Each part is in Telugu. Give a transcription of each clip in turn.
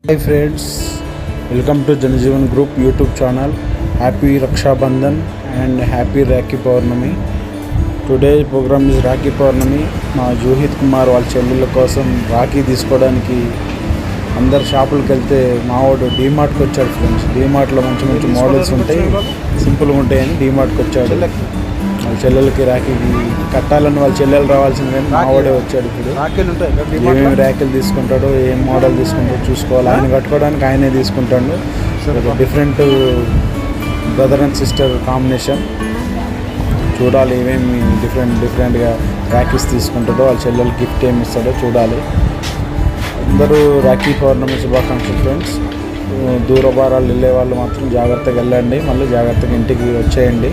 Hi friends, welcome to Janajeevan Group YouTube channel. Happy Raksha Bandhan and happy Rakhi Purnami. Today's program is Rakhi Purnami. మా జోహిత్ కుమార్ వాళ్ళ చెల్లెళ్ళ కోసం రాఖీ తీసుకోవడానికి అందరు షాపులకు వెళ్తే మావాడు డీమార్ట్కి వచ్చాడు ఫ్రెండ్స్. డీమార్ట్లో మంచి మంచి మోడల్స్ ఉంటాయి, సింపుల్గా ఉంటాయని డీమార్ట్కి వచ్చాడు. వాళ్ళ చెల్లెలకి రాఖీకి కట్టాలని వాళ్ళ చెల్లెలు రావాల్సింది కానీ మావాడే వచ్చాడు. ఇప్పుడు రాఖీలు ఉంటాయి, ఏమేమి రాఖీలు తీసుకుంటాడో ఏం మోడల్ తీసుకుంటాడో చూసుకోవాలి. ఆయన కట్టుకోవడానికి ఆయనే తీసుకుంటాడు. Different brother and sister combination చూడాలి. ఏమేమి డిఫరెంట్గా రాఖీస్ తీసుకుంటాడో వాళ్ళ చెల్లెలకి గిఫ్ట్ ఏమి ఇస్తాడో చూడాలి. అందరూ రాఖీ పౌర్ణమి శుభాకాంక్షలు ఫ్రెండ్స్. దూరభారాలు వెళ్ళే వాళ్ళు మాత్రం జాగ్రత్తగా వెళ్ళండి, మళ్ళీ జాగ్రత్తగా ఇంటికి వచ్చేయండి.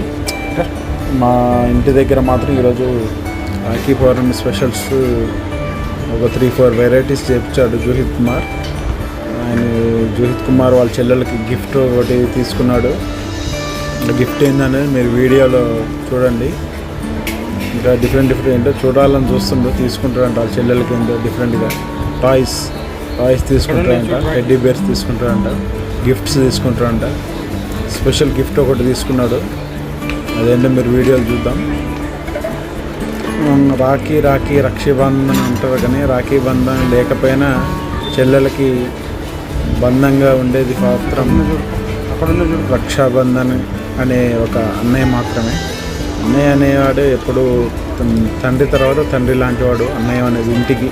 మా ఇంటి దగ్గర మాత్రం ఈరోజు రాఖీ పౌర్ణమి స్పెషల్స్ ఒక 3-4 వెరైటీస్ చేయించాడు జోహిత్ కుమార్. జోహిత్ కుమార్ వాళ్ళ చెల్లెలకి గిఫ్ట్ ఒకటి తీసుకున్నాడు. గిఫ్ట్ ఏందనేది మీరు వీడియోలో చూడండి. ఇంకా డిఫరెంట్ ఏంటో చూడాలని చూస్తుండో తీసుకుంటారంట. వాళ్ళ చెల్లెలకి ఏంటో డిఫరెంట్గా టాయ్స్ తీసుకుంటారంట, టెడ్డీ బేర్స్ తీసుకుంటారంట, గిఫ్ట్స్ తీసుకుంటారంట. స్పెషల్ గిఫ్ట్ ఒకటి తీసుకున్నాడు, అదేంటో మీరు వీడియోలు చూద్దాం. రాఖీ రక్షాబంధన్ అంటారు కానీ రాఖీ బంధం లేకపోయినా చెల్లెలకి బంధంగా ఉండేది మాత్రం రక్షాబంధన్ అనే ఒక అన్నయ్య మాత్రమే. అన్నయ్య అనేవాడు ఎప్పుడు తండ్రి తర్వాత తండ్రి లాంటివాడు. అన్నయ్య అనేది ఇంటికి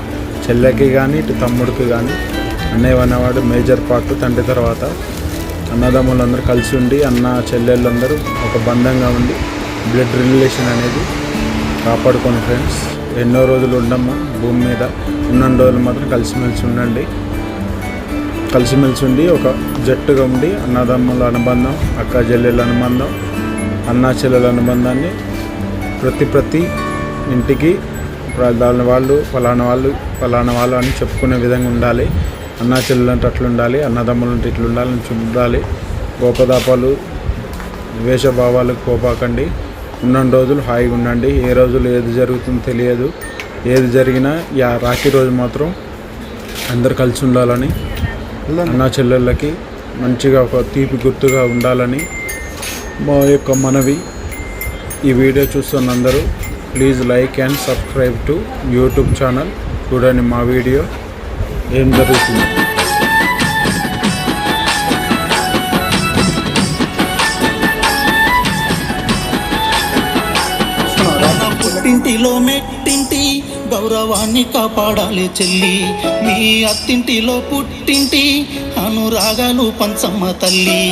చెల్లెకి కానీ ఇటు తమ్ముడికి కానీ అన్నయ్య అనేవాడు మేజర్ పార్ట్. తండ్రి తర్వాత అన్నదమ్ములందరూ కలిసి ఉండి అన్న చెల్లెళ్ళందరూ ఒక బంధంగా ఉండి బ్లడ్ రిలేషన్ అనేది కాపాడుకోండి ఫ్రెండ్స్. ఎన్నో రోజులు ఉండము భూమి మీద, ఉన్న రోజులు మాత్రం కలిసిమెలిసి ఉండండి. కలిసిమెలిసి ఉండి ఒక జట్టుగా ఉండి అన్నదమ్ముల అనుబంధం, అక్క చెల్లెళ్ళ అనుబంధం, అన్న చెల్లెల అనుబంధాన్ని ప్రతి ఇంటికి ఫలానా వాళ్ళు అని చెప్పుకునే విధంగా ఉండాలి. అన్నా చెల్లెలు అంటే అట్లా ఉండాలి, అన్నదమ్ములు అంటే ఇట్లా ఉండాలని చూడాలి. గోపదాపాలు ద్వేషభావాలకు పోపాకండి. ఉన్న రోజులు హాయిగా ఉండండి. ఏ రోజులు ఏది జరుగుతుందో తెలియదు. ఏది జరిగినా రాఖీ రోజు మాత్రం అందరు కలిసి ఉండాలని, అన్నా చెల్లెళ్ళకి మంచిగా ఒక తీపి గుర్తుగా ఉండాలని మా యొక్క మనవి. ఈ వీడియో చూస్తున్న అందరూ please like and subscribe to YouTube channel. చూడండి మా వీడియో ఏం జరుగుతుంది. పుట్టింటిలో మెట్టింటి గౌరవాన్ని కాపాడాలి చెల్లి. మీ అత్తింటిలో పుట్టింటి అనురాగాలు పంచమ్మ తల్లి.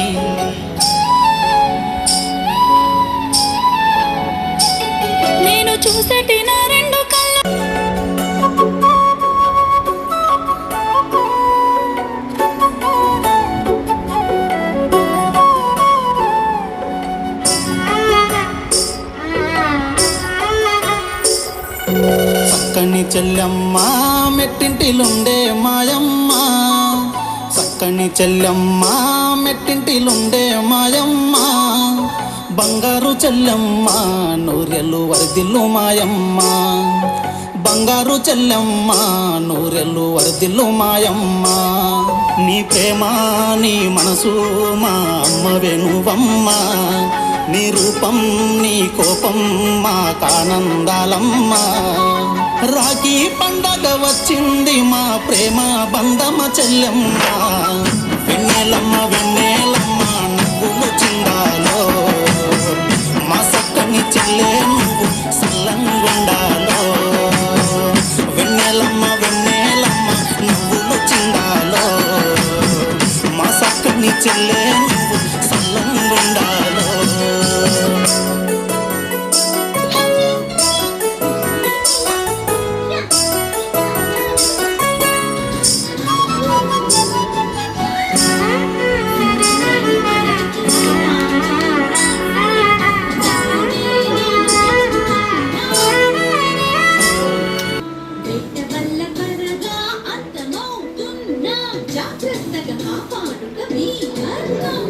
నేను చూసేటి నా రెండు కళ్ళు చక్కని చెల్లెమ్మ మెట్టింటిలుండే మాయమ్మ. చక్కని చెల్లెమ్మ మెట్టింటిలుండే మాయమ్మ. బంగారు చెల్లెమ్మ నూరెలు వరదిల్లు మాయమ్మ. బంగారు చెల్లెమ్మ నూరెలు వరదిల్లు మాయమ్మ. నీ ప్రేమ నీ మనసు మా అమ్మ వెనువమ్మ. నీ రూపం నీ కోపం మా కానందాలమ్మ. రాఖీ పండగ వచ్చింది మా ప్రేమ బంధమ చెల్లెమ్మ. వెన్నెలమ్మ వెన్నెలమ్మ నువ్వులు చిందాలో మా సక్కని చెల్లె నువ్వు సల్లంగుండాలో. వెన్నెలమ్మ వెన్నెలమ్మ నువ్వులు చిందాలో మా సక్కని చెల్లె నువ్వు సల్లంగుండాలో. జాగ్రత్తగా కాపాడుక మీ ధర్మం.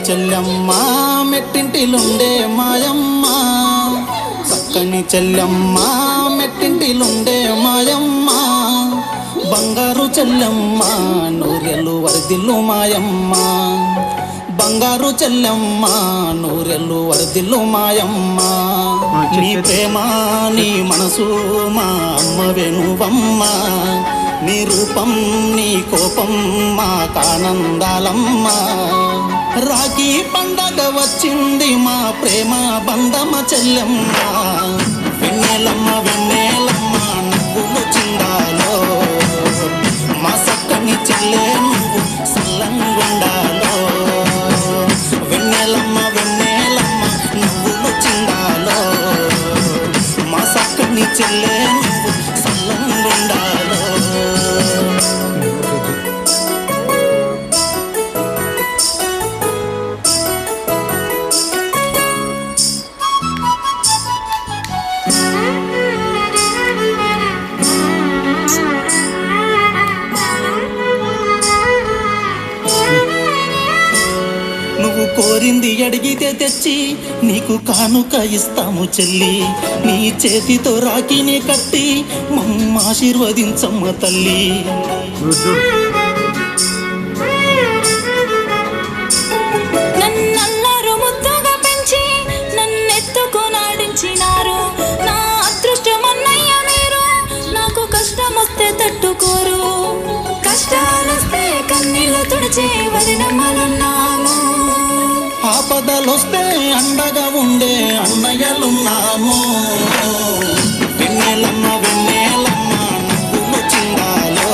చెల్లెమ్మ మెట్టింటిలుండే మాయమ్మ చక్కని చెల్లెమ్మ మెట్టింటిలుండే మాయమ్మ బంగారు చెల్లెమ్మ నూరెలు వరదిల్లు మాయమ్మ బంగారు చెల్లెమ్మ నూరెలు వరదిల్లు మాయమ్మ నీ ప్రేమ నీ మనసు మా అమ్మ వెనువమ్మ నీ రూపం నీ కోపం మా కానందాలమ్మ రాఖీ పండగ వచ్చింది మా ప్రేమ బంధమ చెల్లెమ్మ వెన్నెలమ్మ వెన్నెలమ్మ నువ్వులు చిందాలో మా సక్కని చెల్లె నువ్వు సల్లంగుండాలో వెన్నెలమ్మ వెన్నెలమ్మ నువ్వులు చిందాలో మా సక్కని చెల్లె నువ్వు సల్లంగుండాలో నువ్వు కోరింది అడిగితే తెచ్చి నీకు కానుక ఇస్తాము చెల్లి నీ చేతితో రాఖీని కట్టి మమ్మ ఆశీర్వదించమ్మ తల్లి నన్నల్లరు ముద్దుగా పెంచి నన్నెత్తుకొనాడించినారు నా అదృష్టమన్నయ్య మీరు నాకు కష్టమొస్తే తట్టుకోరు కష్టాలొస్తే కన్నీళ్ళు తుడిచే వదినమ్మలున్నాము ఆపదలొస్తే అండగా ఉండే అన్నయ్యలున్నాము వెన్నెలమ్మ వెన్నెలమ్మ నువ్వులు చిందాలో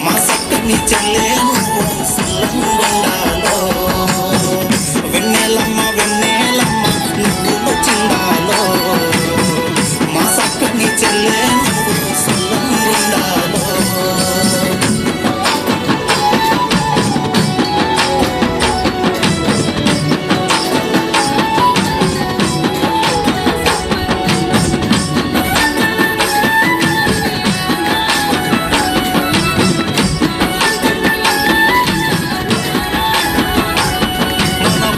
మా సక్కని చెల్లె నువ్వు సల్లంగుండాలో వెన్నెలమ్మ వెన్నెలమ్మ నువ్వులు చిందాలో మా సక్కని చెల్లె నువ్వు సల్లంగుండాలో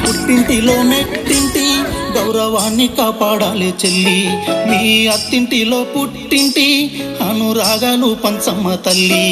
పుట్టింటిలో మెట్టింటి గౌరవాన్ని కాపాడాలి చెల్లి మీ అత్తింటిలో పుట్టింటి అనురాగాలు పంచమ్మ తల్లి